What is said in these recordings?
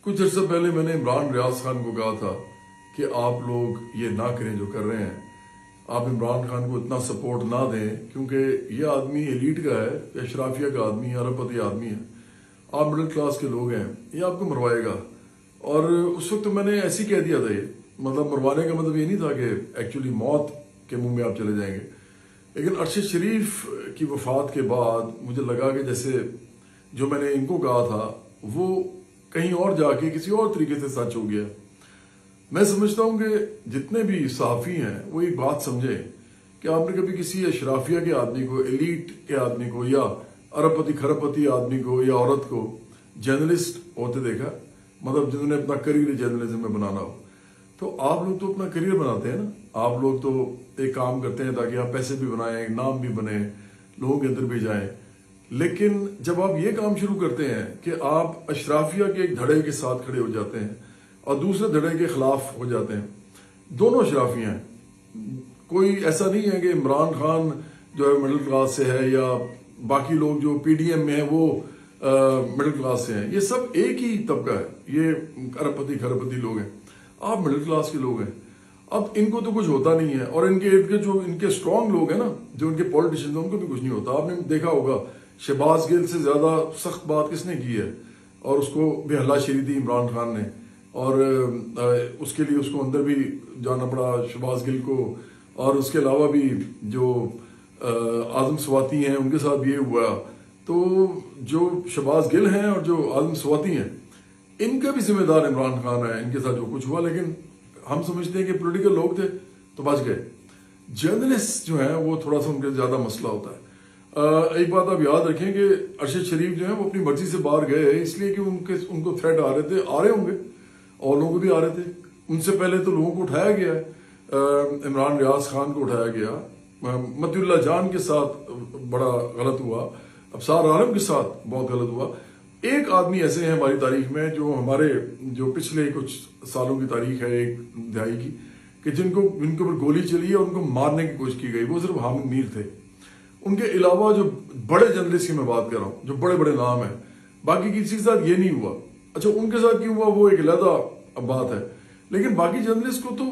کچھ عرصہ پہلے میں نے عمران ریاض خان کو کہا تھا کہ آپ لوگ یہ نہ کریں جو کر رہے ہیں. آپ عمران خان کو اتنا سپورٹ نہ دیں کیونکہ یہ آدمی ایلیٹ کا ہے، اشرافیہ کا آدمی ہے، ارب پتی آدمی ہے. آپ مڈل کلاس کے لوگ ہیں، یہ آپ کو مروائے گا. اور اس وقت میں نے ایسے ہی کہہ دیا تھا. یہ مطلب مروانے کا مطلب یہ نہیں تھا کہ ایکچولی موت کے منہ میں آپ چلے جائیں گے. لیکن ارشد شریف کی وفات کے بعد مجھے لگا کہ جیسے جو میں نے ان کو کہا تھا وہ کہیں اور جا کے کسی اور طریقے سے سچ ہو گیا. میں سمجھتا ہوں کہ جتنے بھی صحافی ہیں وہ ایک بات سمجھیں کہ آپ نے کبھی کسی اشرافیہ کے آدمی کو، ایلیٹ کے آدمی کو، یا ارب پتی کھرب پتی آدمی کو یا عورت کو جرنلسٹ ہوتے دیکھا؟ مطلب جنہوں نے اپنا کریئر جرنلزم میں بنانا ہو. تو آپ لوگ تو اپنا کریئر بناتے ہیں نا. آپ لوگ تو ایک کام کرتے ہیں تاکہ آپ پیسے بھی بنائیں، نام بھی بنے، لوگوں کے اندر بھی جائیں. لیکن جب آپ یہ کام شروع کرتے ہیں کہ آپ اشرافیہ کے ایک دھڑے کے ساتھ کھڑے ہو جاتے ہیں اور دوسرے دھڑے کے خلاف ہو جاتے ہیں، دونوں اشرافیہ ہیں. کوئی ایسا نہیں ہے کہ عمران خان جو ہے مڈل کلاس سے ہے یا باقی لوگ جو پی ڈی ایم میں ہیں وہ مڈل کلاس سے ہیں. یہ سب ایک ہی طبقہ ہے. یہ ارب پتی کھرب پتی لوگ ہیں، آپ مڈل کلاس کے لوگ ہیں. اب ان کو تو کچھ ہوتا نہیں ہے، اور ان کے ارد گرد جو ان کے اسٹرانگ لوگ ہیں نا، جو ان کے پولیٹیشین ان کو بھی کچھ نہیں ہوتا. آپ نے دیکھا ہوگا شہباز گل سے زیادہ سخت بات کس نے کی ہے، اور اس کو بھی ہلا شیری دی عمران خان نے، اور اس کے لیے اس کو اندر بھی جانا پڑا شہباز گل کو. اور اس کے علاوہ بھی جو اعظم سواتی ہیں ان کے ساتھ بھی یہ ہوا. تو جو شہباز گل ہیں اور جو اعظم سواتی ہیں ان کا بھی ذمہ دار عمران خان ہے، ان کے ساتھ جو کچھ ہوا. لیکن ہم سمجھتے ہیں کہ پولیٹیکل لوگ تھے تو بچ گئے. جرنلسٹ جو ہیں وہ تھوڑا سا ان کے زیادہ مسئلہ ہوتا ہے. ایک بات آپ یاد رکھیں کہ ارشد شریف جو ہیں وہ اپنی مرضی سے باہر گئے اس لیے کہ ان کو تھریٹ آ رہے تھے، آ رہے ہوں گے، اور لوگوں کو بھی آ رہے تھے. ان سے پہلے تو لوگوں کو اٹھایا گیا ہے. عمران ریاض خان کو اٹھایا گیا، متی اللہ جان کے ساتھ بڑا غلط ہوا، ابصار عالم کے ساتھ بہت غلط ہوا. ایک آدمی ایسے ہیں ہماری تاریخ میں جو ہمارے جو پچھلے کچھ سالوں کی تاریخ ہے، ایک دہائی کی، کہ جن کے اوپر گولی چلی ہے اور ان کو مارنے کی کوشش کی گئی، وہ صرف حامد میر تھے. ان کے علاوہ جو بڑے جرنلسٹ کی میں بات کر رہا ہوں، جو بڑے بڑے نام ہیں، باقی کسی کے ساتھ یہ نہیں ہوا. اچھا ان کے ساتھ کیوں ہوا وہ ایک علیحدہ بات ہے. لیکن باقی جرنلسٹ کو تو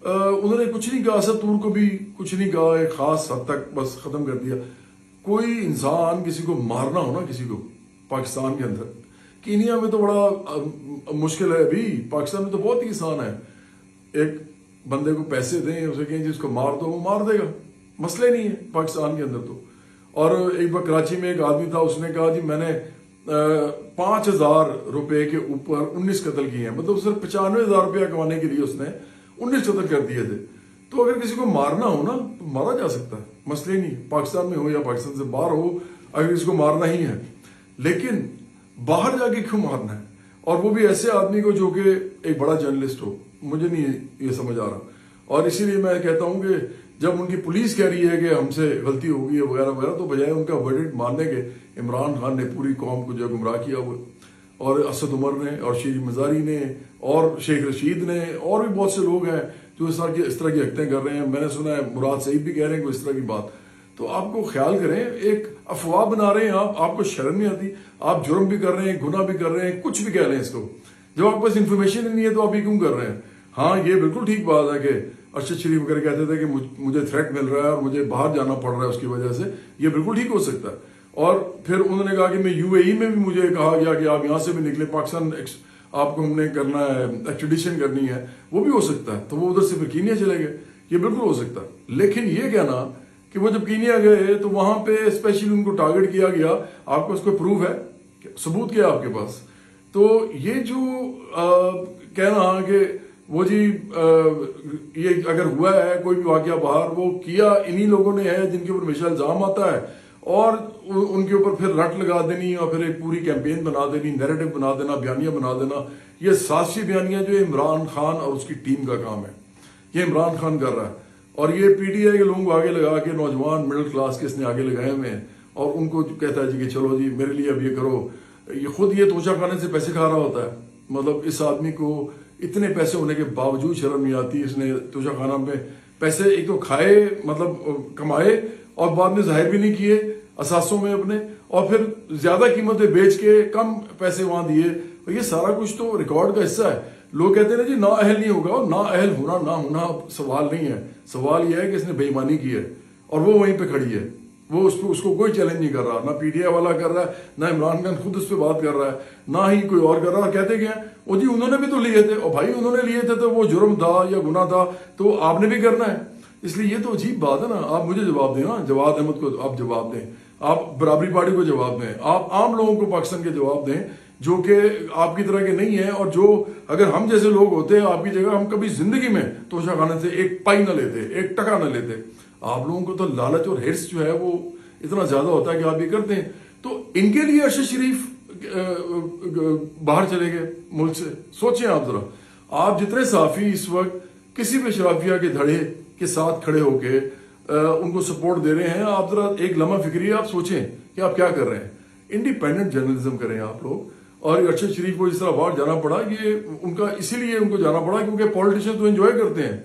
انہوں نے کچھ نہیں کہا. اسد طور کو بھی کچھ نہیں کہا، ایک خاص حد تک بس ختم کر دیا. کوئی انسان کسی کو مارنا ہو نا، کسی کو پاکستان کے اندر، کینیا میں تو بڑا مشکل ہے. ابھی پاکستان میں تو بہت ہی آسان ہے. ایک بندے کو پیسے دیں، اسے کہیں جس کو مار دو، وہ مار دے گا، مسئلہ ہی نہیں ہے پاکستان کے اندر تو. اور ایک بار کراچی میں ایک آدمی تھا، اس نے کہا جی میں نے 5,000 روپے کے اوپر 19 قتل کیے ہیں. مطلب صرف 95,000 روپیہ کمانے کے لیے اس نے 19 قتل کر دیے تھے. تو اگر کسی کو مارنا ہو نا تو مارا جا سکتا ہے، مسئلہ ہی نہیں، پاکستان میں ہو یا پاکستان سے باہر ہو، اگر کسی کو مارنا ہی ہے. لیکن باہر جا کے کیوں مارنا ہے، اور وہ بھی ایسے آدمی کو جو کہ ایک بڑا جرنلسٹ ہو؟ مجھے نہیں یہ سمجھ آ رہا. اور اسی لیے میں کہتا ہوں کہ جب ان کی پولیس کہہ رہی ہے کہ ہم سے غلطی ہو گئی ہے وغیرہ وغیرہ، تو بجائے ان کا ورڈکٹ ماننے کے عمران خان نے پوری قوم کو جو ہے گمراہ کیا ہوا، اور اسد عمر نے اور شیخ مزاری نے اور شیخ رشید نے اور بھی بہت سے لوگ ہیں جو اس طرح کی حرکتیں کر رہے ہیں. میں نے سنا ہے مراد سعید بھی کہہ رہے ہیں کوئی اس طرح کی بات. تو آپ کو خیال کریں، ایک افواہ بنا رہے ہیں آپ کو شرم نہیں آتی؟ آپ جرم بھی کر رہے ہیں، گناہ بھی کر رہے ہیں، کچھ بھی کہہ رہے ہیں اس کو. جب آپ کے پاس انفارمیشن ہی نہیں ہے تو آپ یہ کیوں کر رہے ہیں؟ ہاں یہ بالکل ٹھیک بات ہے کہ ارشد شریف وغیرہ کہتے تھے کہ مجھے تھریٹ مل رہا ہے اور مجھے باہر جانا پڑ رہا ہے اس کی وجہ سے، یہ بالکل ٹھیک ہو سکتا ہے. اور پھر انہوں نے کہا کہ میں یو اے ای میں بھی مجھے کہا گیا کہ آپ یہاں سے بھی نکلے، پاکستان آپ کو ہم نے کرنا ہے، ایکسٹریڈیشن کرنی ہے، وہ بھی ہو سکتا ہے. تو وہ ادھر سے پھر کینیا چلے گئے، یہ بالکل ہو سکتا ہے. لیکن یہ کہنا کہ وہ جب کینیا گئے تو وہاں پہ اسپیشلی ان کو ٹارگٹ کیا گیا، آپ کو اس کو پروف ہے، ثبوت کیا آپ کے پاس؟ تو یہ جو کہنا کہ وہ جی یہ اگر ہوا ہے کوئی بھی واقعہ باہر، وہ کیا انہی لوگوں نے ہے جن کے اوپر ہمیشہ الزام آتا ہے، اور ان کے اوپر پھر رٹ لگا دینی اور پھر ایک پوری کیمپین بنا دینی، نیریٹو بنا دینا، بیانیہ بنا دینا. یہ سازشی بیانیہ جو عمران خان اور اس کی ٹیم کا کام ہے، یہ عمران خان کر رہا ہے. اور یہ پی ٹی آئی کے لوگوں کو آگے لگا کے نوجوان مڈل کلاس کے اس نے آگے لگائے ہوئے ہیں، اور ان کو کہتا ہے جی کہ چلو جی میرے لیے اب یہ کرو. یہ خود یہ توشہ خانے سے پیسے کھا رہا ہوتا ہے. مطلب اس آدمی کو اتنے پیسے ہونے کے باوجود شرم نہیں آتی. اس نے توشہ خانہ میں پیسے ایک تو کھائے، مطلب کمائے، اور بعد میں ظاہر بھی نہیں کیے اثاثوں میں اپنے، اور پھر زیادہ قیمتیں بیچ کے کم پیسے وہاں دیے. اور یہ سارا کچھ تو ریکارڈ کا حصہ ہے. لوگ کہتے ہیں نا جی نا اہل نہیں ہوگا, نا اہل ہونا نہ ہونا سوال نہیں ہے, سوال یہ ہے کہ اس نے بے ایمانی کی ہے اور وہ وہیں پہ کھڑی ہے, وہ اس کو کوئی چیلنج نہیں کر رہا, نہ پی ٹی آئی والا کر رہا ہے, نہ عمران خان خود اس پہ بات کر رہا ہے, نہ ہی کوئی اور کر رہا ہے. کہتے کیا ہیں, وہ جی انہوں نے بھی تو لیے تھے, اور بھائی انہوں نے لیے تھے تو وہ جرم تھا یا گناہ تھا تو آپ نے بھی کرنا ہے. اس لیے یہ تو عجیب بات ہے نا. آپ مجھے جواب دیں نا, جواد احمد کو آپ جواب دیں, آپ برابری پارٹی کو جواب دیں, آپ عام لوگوں کو پاکستان کے جواب دیں جو کہ آپ کی طرح کے نہیں ہیں, اور جو اگر ہم جیسے لوگ ہوتے آپ کی جگہ, ہم کبھی زندگی میں توشہ خانے سے ایک پائی نہ لیتے, ایک ٹکا نہ لیتے. آپ لوگوں کو تو لالچ اور ہرس جو ہے وہ اتنا زیادہ ہوتا ہے کہ آپ یہ کرتے ہیں. تو ان کے لیے ارشد شریف باہر چلے گئے ملک سے. سوچیں آپ ذرا, آپ جتنے صحافی اس وقت کسی بھی اشرافیہ کے دھڑے کے ساتھ کھڑے ہو کے ان کو سپورٹ دے رہے ہیں, آپ ذرا ایک لمحہ فکری آپ سوچیں کہ آپ کیا کر رہے ہیں. انڈیپینڈنٹ جرنلزم کریں آپ لوگ. اور ارشد شریف کو اس طرح باہر جانا پڑا, یہ ان کا اسی لیے ان کو جانا پڑا کیونکہ پولیٹیشین تو انجوائے کرتے ہیں,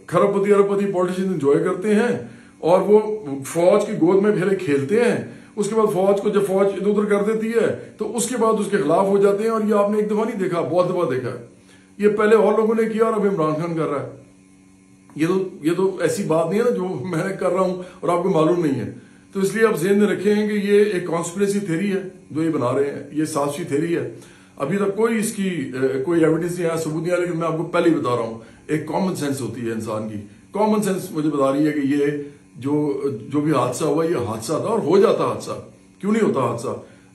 کھرب پتی ارب پتی پولیٹیشین انجوائے کرتے ہیں, اور وہ فوج کی گود میں پھیلے کھیلتے ہیں. اس کے بعد فوج کو جب فوج ادھر ادھر کر دیتی ہے تو اس کے بعد اس کے خلاف ہو جاتے ہیں. اور یہ آپ نے ایک دفعہ نہیں دیکھا, بہت دفعہ دیکھا ہے. یہ پہلے اور لوگوں نے کیا اور اب عمران خان کر رہا ہے. یہ تو ایسی بات نہیں ہے نا جو میں نے کر رہا ہوں اور آپ کو معلوم نہیں ہے. تو اس لیے آپ ذہن میں رکھیں کہ یہ ایک کانسپریسی تھیری ہے جو یہ بنا رہے ہیں, یہ سازشی تھیری ہے. ابھی تک کوئی اس کی کوئی ایویڈنس نہیں آیا, ثبوت نہیں آیا, لیکن میں آپ کو پہلے ہی بتا رہا ہوں, ایک کامن سینس ہوتی ہے انسان کی. کامن سینس مجھے بتا رہی ہے کہ یہ جو بھی حادثہ ہوا یہ حادثہ تھا, اور ہو جاتا حادثہ, کیوں نہیں ہوتا حادثہ.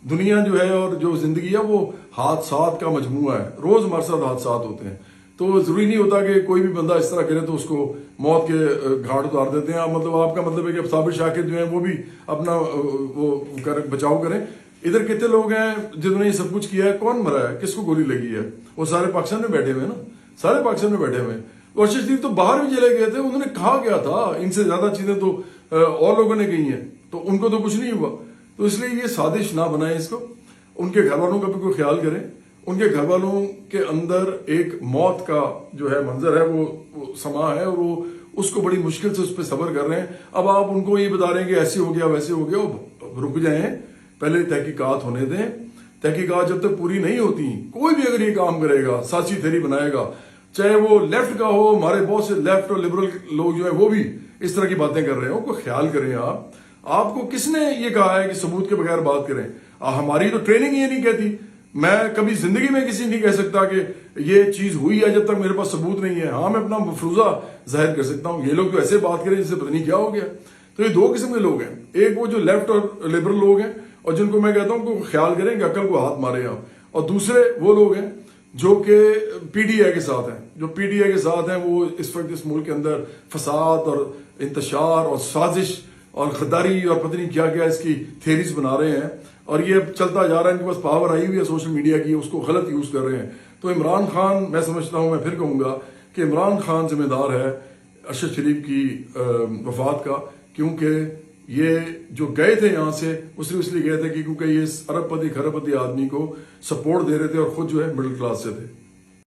دنیا جو ہے اور جو زندگی ہے وہ حادثات کا مجموعہ ہے, روز ہمارے ساتھ حادثات ہوتے ہیں. تو ضروری نہیں ہوتا کہ کوئی بھی بندہ اس طرح کرے تو اس کو موت کے گھاٹ اتار دیتے ہیں. مطلب آپ کا مطلب ہے کہ صابر شاکر جو ہیں وہ بھی اپنا وہ بچاؤ کریں. ادھر کتنے لوگ ہیں جنہوں نے یہ سب کچھ کیا ہے, کون مرا ہے, کس کو گولی لگی ہے, وہ سارے پاکستان میں بیٹھے ہوئے ہیں نا, سارے پاکستان میں بیٹھے ہوئے ہیں. ارشد شریف تو باہر بھی چلے گئے تھے, انہوں نے کہا کیا تھا, ان سے زیادہ چیزیں تو اور لوگوں نے کہی ہیں, تو ان کو تو کچھ نہیں ہوا. تو اس لیے یہ سازش نہ بنائیں اس کو. ان کے گھر والوں کا بھی کوئی خیال کریں. ان کے گھر والوں کے اندر ایک موت کا جو ہے منظر ہے وہ سما ہے, اور وہ اس کو بڑی مشکل سے اس پہ صبر کر رہے ہیں. اب آپ ان کو یہ بتا رہے ہیں کہ ایسے ہو گیا ویسے ہو گیا, رک جائیں, پہلے تحقیقات ہونے دیں. تحقیقات جب تک پوری نہیں ہوتی, کوئی بھی اگر یہ کام کرے گا, سازشی تھیری بنائے گا, چاہے وہ لیفٹ کا ہو, ہمارے بہت سے لیفٹ اور لبرل لوگ جو ہیں وہ بھی اس طرح کی باتیں کر رہے ہیں, ان کو خیال کریں. آپ کو کس نے یہ کہا ہے کہ ثبوت کے بغیر بات کریں. ہماری تو ٹریننگ یہ نہیں کہتی. میں کبھی زندگی میں کسی نہیں کہہ سکتا کہ یہ چیز ہوئی ہے جب تک میرے پاس ثبوت نہیں ہے. ہاں میں اپنا مفروضہ ظاہر کر سکتا ہوں. یہ لوگ تو ایسے بات کریں جس سے پتہ نہیں کیا ہو گیا. تو یہ دو قسم کے لوگ ہیں, ایک وہ جو لیفٹ اور لبرل لوگ ہیں اور جن کو میں کہتا ہوں کہ خیال کریں کہ عقل کو ہاتھ مارے آپ, اور دوسرے وہ لوگ ہیں جو کہ پی ڈی آئی کے ساتھ ہیں. جو پی ڈی آئی کے ساتھ ہیں وہ اس وقت اس ملک کے اندر فساد اور انتشار اور سازش اور غداری اور پتہ نہیں کیا کیا اس کی تھیریز بنا رہے ہیں, اور یہ چلتا جا رہا ہے. ان کے پاس پاور آئی ہوئی ہے سوشل میڈیا کی, اس کو غلط یوز کر رہے ہیں. تو عمران خان, میں سمجھتا ہوں, میں پھر کہوں گا کہ عمران خان ذمہ دار ہے ارشد شریف کی وفات کا, کیونکہ یہ جو گئے تھے یہاں سے وہ صرف اس لیے گئے تھے کہ کیونکہ یہ ارب پتی کھرب پتی آدمی کو سپورٹ دے رہے تھے اور خود جو ہے مڈل کلاس سے تھے.